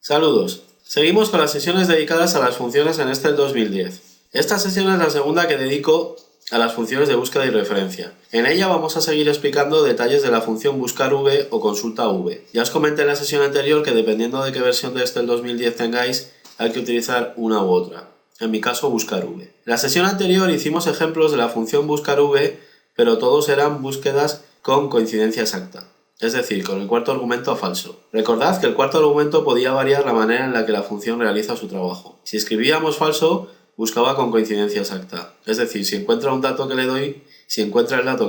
Saludos. Seguimos con las sesiones dedicadas a las funciones en Excel 2010. Esta sesión es la segunda que dedico a las funciones de búsqueda y referencia. En ella vamos a seguir explicando detalles de la función buscar v o consulta v. Ya os comenté en la sesión anterior que dependiendo de qué versión de Excel 2010 tengáis, hay que utilizar una u otra. En mi caso, buscar v. En la sesión anterior hicimos ejemplos de la función buscar v, pero todos eran búsquedas con coincidencia exacta. Es decir, con el cuarto argumento a falso. Recordad que el cuarto argumento podía variar la manera en la que la función realiza su trabajo. Si escribíamos falso, buscaba con coincidencia exacta. Es decir, si encuentra el dato que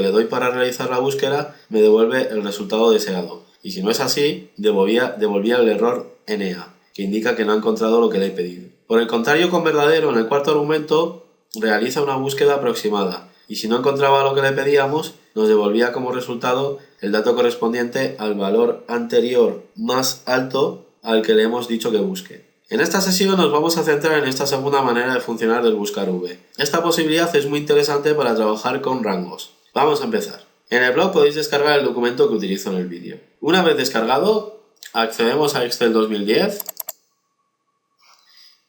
le doy para realizar la búsqueda, me devuelve el resultado deseado. Y si no es así, devolvía el error NA, que indica que no ha encontrado lo que le he pedido. Por el contrario, con verdadero, en el cuarto argumento, realiza una búsqueda aproximada. Y si no encontraba lo que le pedíamos, nos devolvía como resultado el dato correspondiente al valor anterior más alto al que le hemos dicho que busque. En esta sesión nos vamos a centrar en esta segunda manera de funcionar del buscar v. Esta posibilidad es muy interesante para trabajar con rangos. Vamos a empezar. En el blog podéis descargar el documento que utilizo en el vídeo. Una vez descargado, accedemos a Excel 2010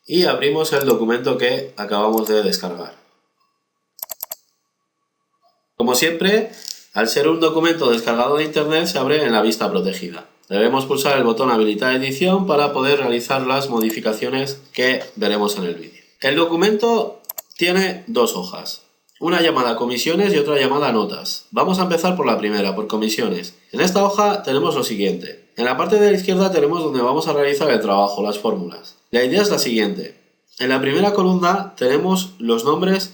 y abrimos el documento que acabamos de descargar. Como siempre, al ser un documento descargado de internet se abre en la vista protegida. Debemos pulsar el botón habilitar edición para poder realizar las modificaciones que veremos en el vídeo. El documento tiene dos hojas, una llamada comisiones y otra llamada notas. Vamos a empezar por la primera, por comisiones. En esta hoja tenemos lo siguiente. En la parte de la izquierda tenemos donde vamos a realizar el trabajo, las fórmulas. La idea es la siguiente. En la primera columna tenemos los nombres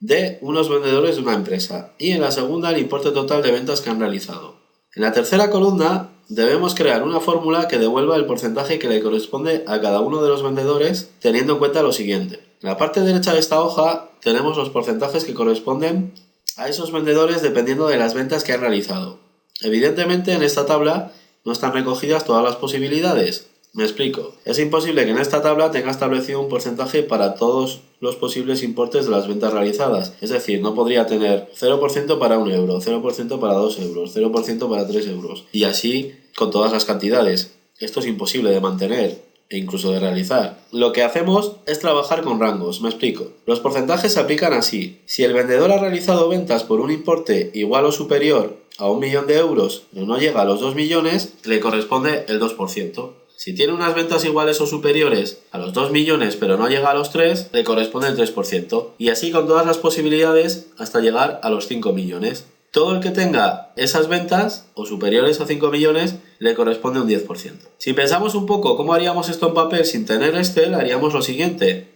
de unos vendedores de una empresa y en la segunda el importe total de ventas que han realizado. En la tercera columna debemos crear una fórmula que devuelva el porcentaje que le corresponde a cada uno de los vendedores teniendo en cuenta lo siguiente. En la parte derecha de esta hoja tenemos los porcentajes que corresponden a esos vendedores dependiendo de las ventas que han realizado. Evidentemente en esta tabla no están recogidas todas las posibilidades. Me explico. Es imposible que en esta tabla tenga establecido un porcentaje para todos los posibles importes de las ventas realizadas. Es decir, no podría tener 0% para 1 euro, 0% para 2 euros, 0% para 3 euros. Y así con todas las cantidades. Esto es imposible de mantener e incluso de realizar. Lo que hacemos es trabajar con rangos. Me explico. Los porcentajes se aplican así. Si el vendedor ha realizado ventas por un importe igual o superior a 1 millón de euros, pero no llega a los 2 millones, le corresponde el 2%. Si tiene unas ventas iguales o superiores a los 2 millones pero no llega a los 3, le corresponde el 3%. Y así con todas las posibilidades hasta llegar a los 5 millones. Todo el que tenga esas ventas o superiores a 5 millones le corresponde un 10%. Si pensamos un poco cómo haríamos esto en papel sin tener Excel, haríamos lo siguiente.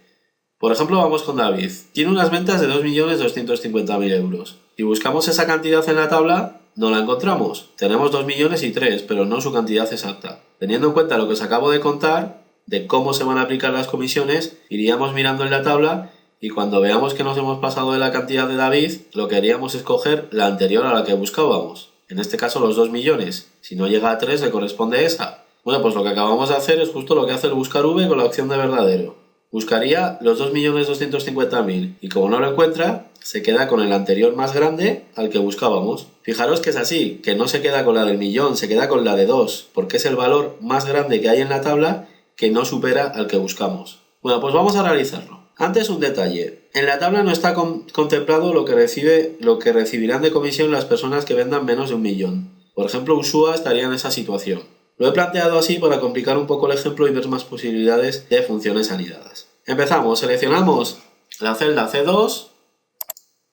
Por ejemplo, vamos con David. Tiene unas ventas de 2.250.000 euros. Si buscamos esa cantidad en la tabla, no la encontramos. Tenemos 2 millones y 3, pero no su cantidad exacta. Teniendo en cuenta lo que os acabo de contar, de cómo se van a aplicar las comisiones, iríamos mirando en la tabla y cuando veamos que nos hemos pasado de la cantidad de David, lo que haríamos es coger la anterior a la que buscábamos. En este caso los 2 millones. Si no llega a 3, le corresponde esa. Bueno, pues lo que acabamos de hacer es justo lo que hace el buscar v con la opción de verdadero. Buscaría los 2.250.000 y como no lo encuentra, se queda con el anterior más grande al que buscábamos. Fijaros que es así, que no se queda con la del millón, se queda con la de 2, porque es el valor más grande que hay en la tabla que no supera al que buscamos. Bueno, pues vamos a realizarlo. Antes un detalle. En la tabla no está contemplado lo que recibirán de comisión las personas que vendan menos de 1 millón. Por ejemplo, Ushua estaría en esa situación. Lo he planteado así para complicar un poco el ejemplo y ver más posibilidades de funciones anidadas. Empezamos, seleccionamos la celda C2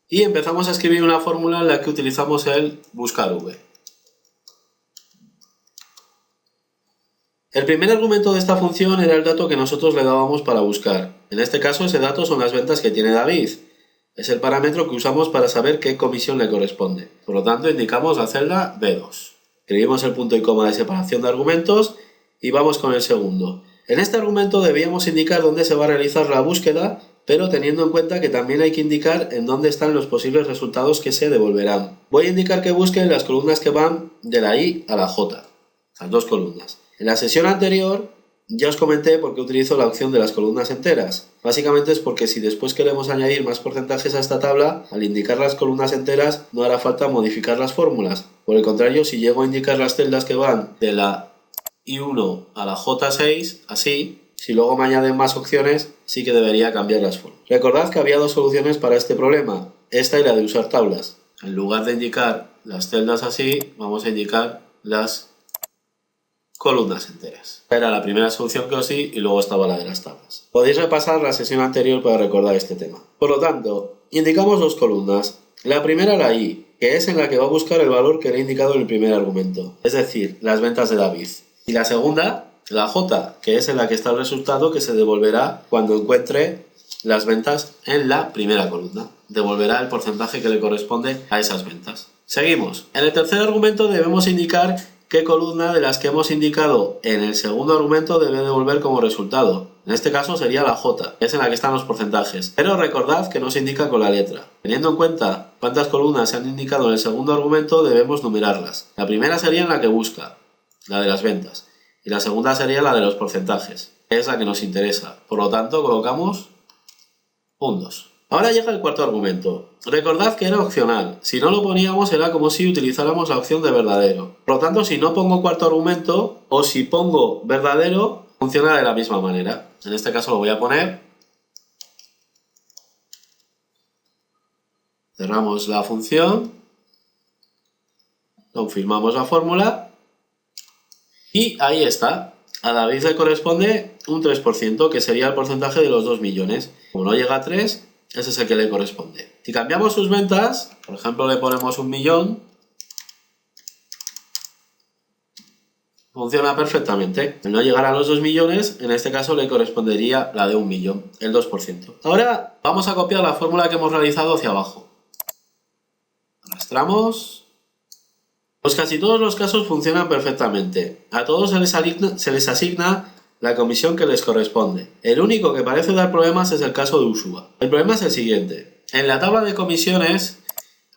y empezamos a escribir una fórmula en la que utilizamos el buscar v. El primer argumento de esta función era el dato que nosotros le dábamos para buscar. En este caso ese dato son las ventas que tiene David. Es el parámetro que usamos para saber qué comisión le corresponde. Por lo tanto indicamos la celda B2. Escribimos el punto y coma de separación de argumentos y vamos con el segundo. En este argumento debíamos indicar dónde se va a realizar la búsqueda, pero teniendo en cuenta que también hay que indicar en dónde están los posibles resultados que se devolverán. Voy a indicar que busque en las columnas que van de la I a la J, las dos columnas. En la sesión anterior ya os comenté por qué utilizo la opción de las columnas enteras. Básicamente es porque si después queremos añadir más porcentajes a esta tabla, al indicar las columnas enteras no hará falta modificar las fórmulas. Por el contrario, si llego a indicar las celdas que van de la y 1 a la J6, así. Si luego me añaden más opciones, sí que debería cambiar las fórmulas. Recordad que había dos soluciones para este problema, esta y la de usar tablas. En lugar de indicar las celdas así, vamos a indicar las columnas enteras. Era la primera solución que os di y luego estaba la de las tablas. Podéis repasar la sesión anterior para recordar este tema. Por lo tanto, indicamos dos columnas. La primera, la I, que es en la que va a buscar el valor que le he indicado en el primer argumento, es decir, las ventas de David. Y la segunda, la J, que es en la que está el resultado que se devolverá cuando encuentre las ventas en la primera columna. Devolverá el porcentaje que le corresponde a esas ventas. Seguimos. En el tercer argumento debemos indicar qué columna de las que hemos indicado en el segundo argumento debe devolver como resultado. En este caso sería la J, que es en la que están los porcentajes. Pero recordad que no se indica con la letra. Teniendo en cuenta cuántas columnas se han indicado en el segundo argumento, debemos numerarlas. La primera sería en la que busca, la de las ventas. Y la segunda sería la de los porcentajes, que es la que nos interesa. Por lo tanto, colocamos un 2. Ahora llega el cuarto argumento. Recordad que era opcional. Si no lo poníamos era como si utilizáramos la opción de verdadero. Por lo tanto, si no pongo cuarto argumento o si pongo verdadero, funciona de la misma manera. En este caso lo voy a poner. Cerramos la función. Confirmamos la fórmula. Y ahí está. A David le corresponde un 3%, que sería el porcentaje de los 2 millones. Como no llega a 3, ese es el que le corresponde. Si cambiamos sus ventas, por ejemplo le ponemos 1 millón, funciona perfectamente. Al no llegar a los 2 millones, en este caso le correspondería la de 1 millón, el 2%. Ahora vamos a copiar la fórmula que hemos realizado hacia abajo. Arrastramos. Pues casi todos los casos funcionan perfectamente. A todos se les asigna la comisión que les corresponde. El único que parece dar problemas es el caso de Ushua. El problema es el siguiente. En la tabla de comisiones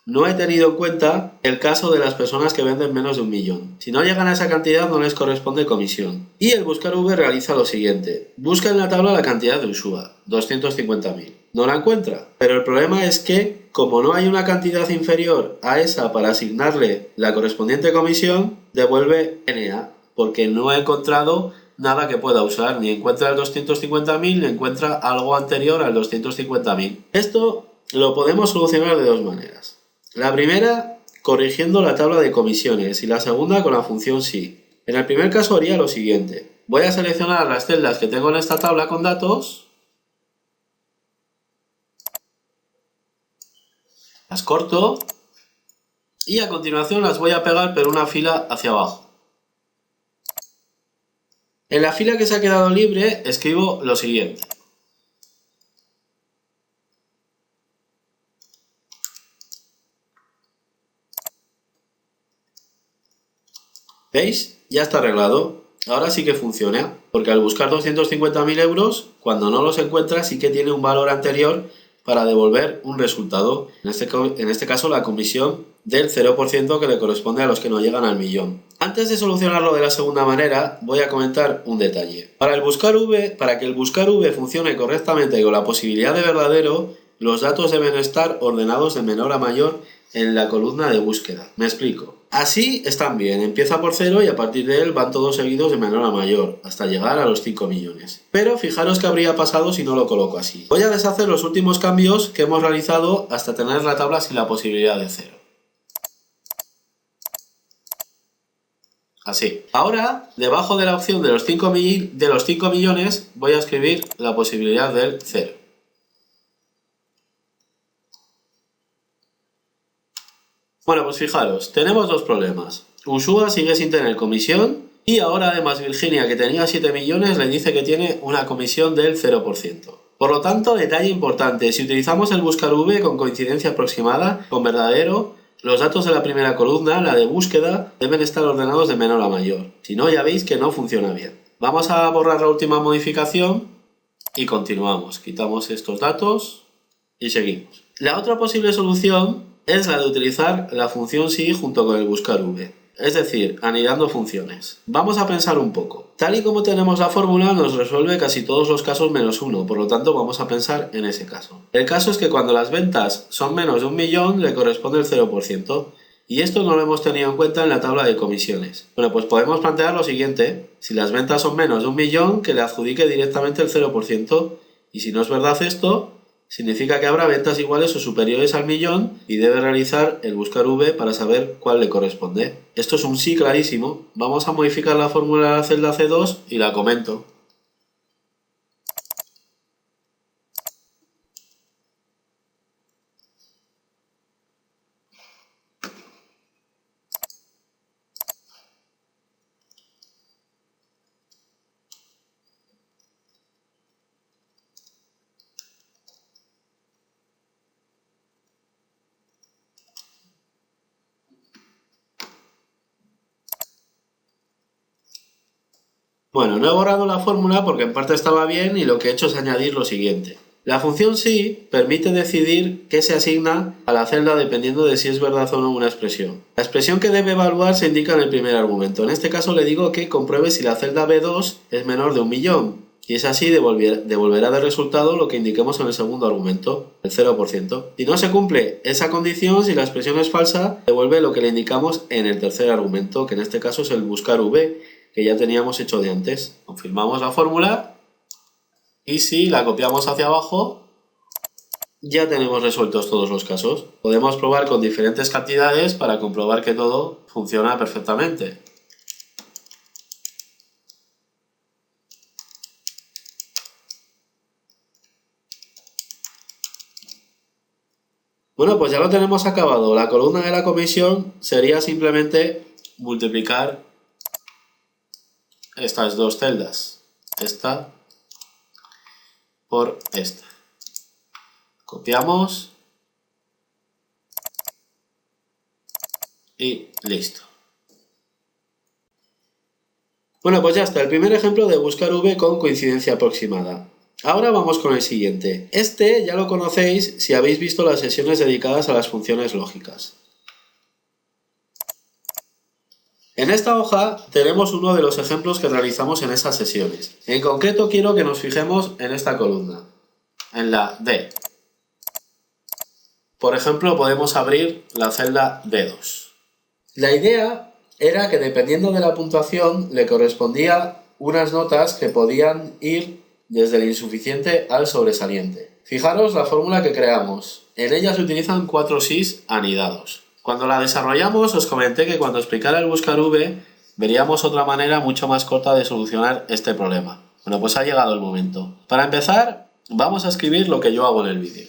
no he tenido en cuenta el caso de las personas que venden menos de 1 millón. Si no llegan a esa cantidad no les corresponde comisión. Y el buscar V realiza lo siguiente. Busca en la tabla la cantidad de Ushua, 250.000. No la encuentra. Pero el problema es que, como no hay una cantidad inferior a esa para asignarle la correspondiente comisión, devuelve NA, porque no he encontrado nada que pueda usar, ni encuentra el 250.000 ni encuentra algo anterior al 250.000. Esto lo podemos solucionar de dos maneras. La primera, corrigiendo la tabla de comisiones, y la segunda con la función SI. En el primer caso haría lo siguiente. Voy a seleccionar las celdas que tengo en esta tabla con datos, las corto y a continuación las voy a pegar pero una fila hacia abajo. En la fila que se ha quedado libre escribo lo siguiente. ¿Veis? Ya está arreglado. Ahora sí que funciona, porque al buscar 250.000 euros, cuando no los encuentra sí que tiene un valor anterior para devolver un resultado, en este caso la comisión del 0% que le corresponde a los que no llegan al millón. Antes de solucionarlo de la segunda manera, voy a comentar un detalle. Para que el buscar V funcione correctamente y con la posibilidad de verdadero, los datos deben estar ordenados de menor a mayor en la columna de búsqueda. Me explico. Así están bien, empieza por 0 y a partir de él van todos seguidos de menor a mayor, hasta llegar a los 5 millones. Pero fijaros qué habría pasado si no lo coloco así. Voy a deshacer los últimos cambios que hemos realizado hasta tener la tabla sin la posibilidad de 0. Así. Ahora, debajo de la opción de los 5 millones, voy a escribir la posibilidad del 0. Bueno, pues fijaros, tenemos dos problemas. Ushua sigue sin tener comisión y ahora además Virginia, que tenía 7 millones, le dice que tiene una comisión del 0%. Por lo tanto, detalle importante, si utilizamos el buscar V con coincidencia aproximada, con verdadero, los datos de la primera columna, la de búsqueda, deben estar ordenados de menor a mayor. Si no, ya veis que no funciona bien. Vamos a borrar la última modificación y continuamos. Quitamos estos datos y seguimos. La otra posible solución es la de utilizar la función SI junto con el buscar V, es decir, anidando funciones. Vamos a pensar un poco. Tal y como tenemos la fórmula nos resuelve casi todos los casos menos uno, por lo tanto vamos a pensar en ese caso. El caso es que cuando las ventas son menos de 1 millón le corresponde el 0%. Y esto no lo hemos tenido en cuenta en la tabla de comisiones. Bueno, pues podemos plantear lo siguiente. Si las ventas son menos de 1 millón, que le adjudique directamente el 0%. Y si no es verdad esto, significa que habrá ventas iguales o superiores al millón y debe realizar el buscar V para saber cuál le corresponde. Esto es un sí clarísimo. Vamos a modificar la fórmula de la celda C2 y la comento. Bueno, no he borrado la fórmula porque en parte estaba bien y lo que he hecho es añadir lo siguiente. La función sí permite decidir qué se asigna a la celda dependiendo de si es verdad o no una expresión. La expresión que debe evaluar se indica en el primer argumento. En este caso le digo que compruebe si la celda B2 es menor de 1 millón. Y es así, devolverá de resultado lo que indiquemos en el segundo argumento, el 0%. Si no se cumple esa condición, si la expresión es falsa, devuelve lo que le indicamos en el tercer argumento, que en este caso es el buscar V, que ya teníamos hecho de antes. Confirmamos la fórmula y si la copiamos hacia abajo, ya tenemos resueltos todos los casos. Podemos probar con diferentes cantidades para comprobar que todo funciona perfectamente. Bueno, pues ya lo tenemos acabado. La columna de la comisión sería simplemente multiplicar estas dos celdas, esta por esta. Copiamos y listo. Bueno, pues ya está, el primer ejemplo de buscar V con coincidencia aproximada. Ahora vamos con el siguiente. Este ya lo conocéis si habéis visto las sesiones dedicadas a las funciones lógicas. En esta hoja tenemos uno de los ejemplos que realizamos en esas sesiones. En concreto quiero que nos fijemos en esta columna, en la D. Por ejemplo, podemos abrir la celda D2. La idea era que dependiendo de la puntuación le correspondía unas notas que podían ir desde el insuficiente al sobresaliente. Fijaros la fórmula que creamos. En ella se utilizan 4 sís anidados. Cuando la desarrollamos os comenté que cuando explicara el buscar V veríamos otra manera mucho más corta de solucionar este problema. Bueno, pues ha llegado el momento. Para empezar, vamos a escribir lo que yo hago en el vídeo.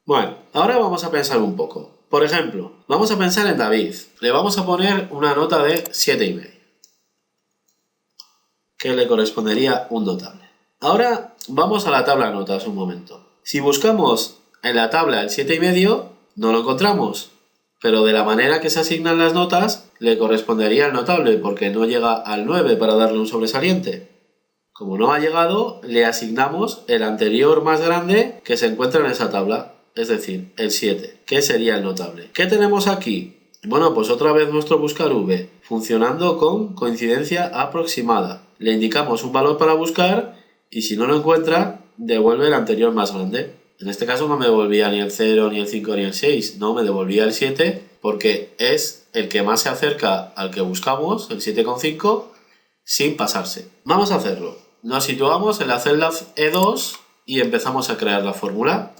Bueno, ahora vamos a pensar un poco. Por ejemplo, vamos a pensar en David. Le vamos a poner una nota de 7,5, que le correspondería un notable. Ahora vamos a la tabla de notas un momento. Si buscamos en la tabla el 7,5, no lo encontramos. Pero de la manera que se asignan las notas, le correspondería el notable, porque no llega al 9 para darle un sobresaliente. Como no ha llegado, le asignamos el anterior más grande que se encuentra en esa tabla. Es decir, el 7, que sería el notable. ¿Qué tenemos aquí? Bueno, pues otra vez nuestro buscar V, funcionando con coincidencia aproximada. Le indicamos un valor para buscar y si no lo encuentra, devuelve el anterior más grande. En este caso no me devolvía ni el 0, ni el 5, ni el 6, no, me devolvía el 7 porque es el que más se acerca al que buscamos, el 7,5, sin pasarse. Vamos a hacerlo. Nos situamos en la celda E2 y empezamos a crear la fórmula.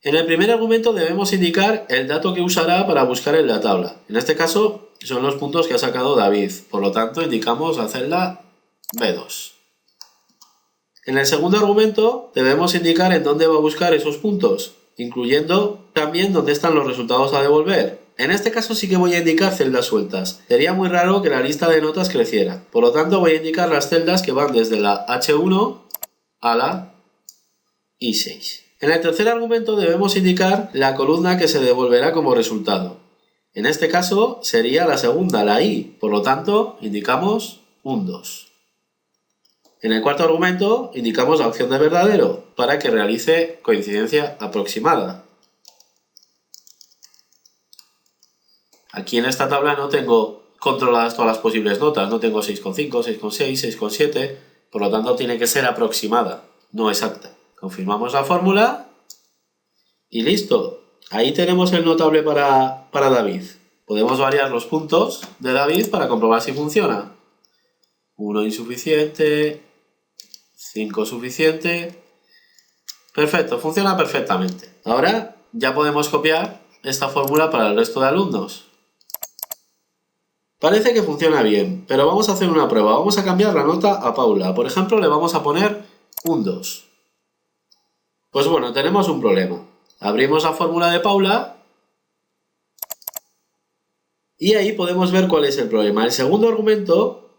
En el primer argumento debemos indicar el dato que usará para buscar en la tabla. En este caso son los puntos que ha sacado David, por lo tanto indicamos la celda B2. En el segundo argumento debemos indicar en dónde va a buscar esos puntos, incluyendo también dónde están los resultados a devolver. En este caso sí que voy a indicar celdas sueltas. Sería muy raro que la lista de notas creciera. Por lo tanto voy a indicar las celdas que van desde la H1 a la I6. En el tercer argumento debemos indicar la columna que se devolverá como resultado. En este caso sería la segunda, la I. Por lo tanto indicamos un 2. En el cuarto argumento indicamos la opción de verdadero para que realice coincidencia aproximada. Aquí en esta tabla no tengo controladas todas las posibles notas, no tengo 6,5, 6,6, 6,7, por lo tanto tiene que ser aproximada, no exacta. Confirmamos la fórmula y listo. Ahí tenemos el notable para David. Podemos variar los puntos de David para comprobar si funciona. 1 insuficiente, 5 suficiente. Perfecto, funciona perfectamente. Ahora ya podemos copiar esta fórmula para el resto de alumnos. Parece que funciona bien, pero vamos a hacer una prueba. Vamos a cambiar la nota a Paula. Por ejemplo, le vamos a poner un 2. Pues bueno, tenemos un problema. Abrimos la fórmula de Paula y ahí podemos ver cuál es el problema. En el segundo argumento,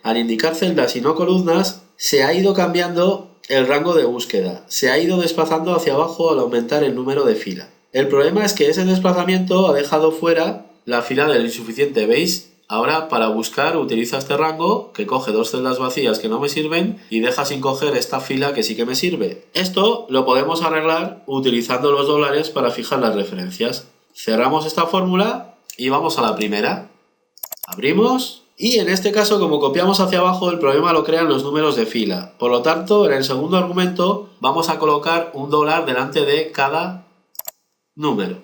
al indicar celdas y no columnas, se ha ido cambiando el rango de búsqueda. Se ha ido desplazando hacia abajo al aumentar el número de fila. El problema es que ese desplazamiento ha dejado fuera la fila del insuficiente, ¿veis? Ahora para buscar utiliza este rango que coge dos celdas vacías que no me sirven y deja sin coger esta fila que sí que me sirve. Esto lo podemos arreglar utilizando los dólares para fijar las referencias. Cerramos esta fórmula y vamos a la primera. Abrimos y en este caso como copiamos hacia abajo el problema lo crean los números de fila. Por lo tanto en el segundo argumento vamos a colocar un dólar delante de cada número.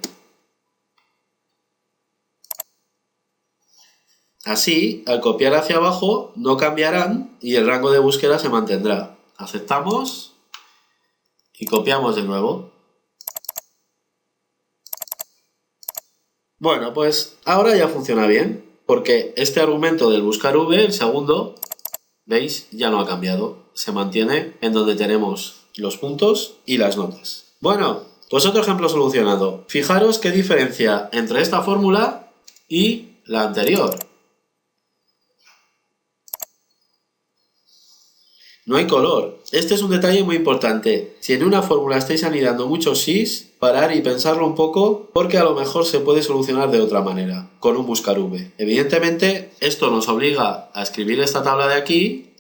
Así, al copiar hacia abajo, no cambiarán y el rango de búsqueda se mantendrá. Aceptamos y copiamos de nuevo. Bueno, pues ahora ya funciona bien, porque este argumento del buscar v, el segundo, ¿veis? Ya no ha cambiado. Se mantiene en donde tenemos los puntos y las notas. Bueno, pues otro ejemplo solucionado. Fijaros qué diferencia entre esta fórmula y la anterior. No hay color. Este es un detalle muy importante. Si en una fórmula estáis anidando muchos sís, parar y pensarlo un poco porque a lo mejor se puede solucionar de otra manera, con un buscar v. Evidentemente, esto nos obliga a escribir esta tabla de aquí,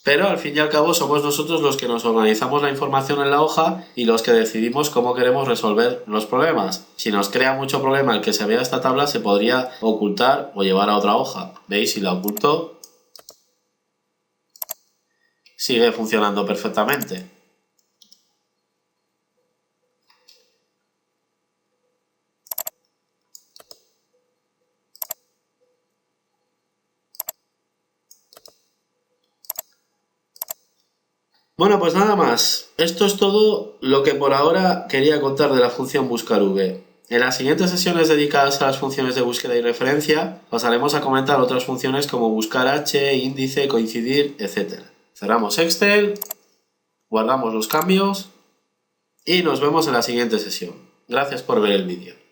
pero al fin y al cabo somos nosotros los que nos organizamos la información en la hoja y los que decidimos cómo queremos resolver los problemas. Si nos crea mucho problema el que se vea esta tabla, se podría ocultar o llevar a otra hoja. ¿Veis? Si la oculto, sigue funcionando perfectamente. Bueno, pues nada más. Esto es todo lo que por ahora quería contar de la función buscar v. En las siguientes sesiones dedicadas a las funciones de búsqueda y referencia pasaremos a comentar otras funciones como buscar h, índice, coincidir, etc. Cerramos Excel, guardamos los cambios y nos vemos en la siguiente sesión. Gracias por ver el vídeo.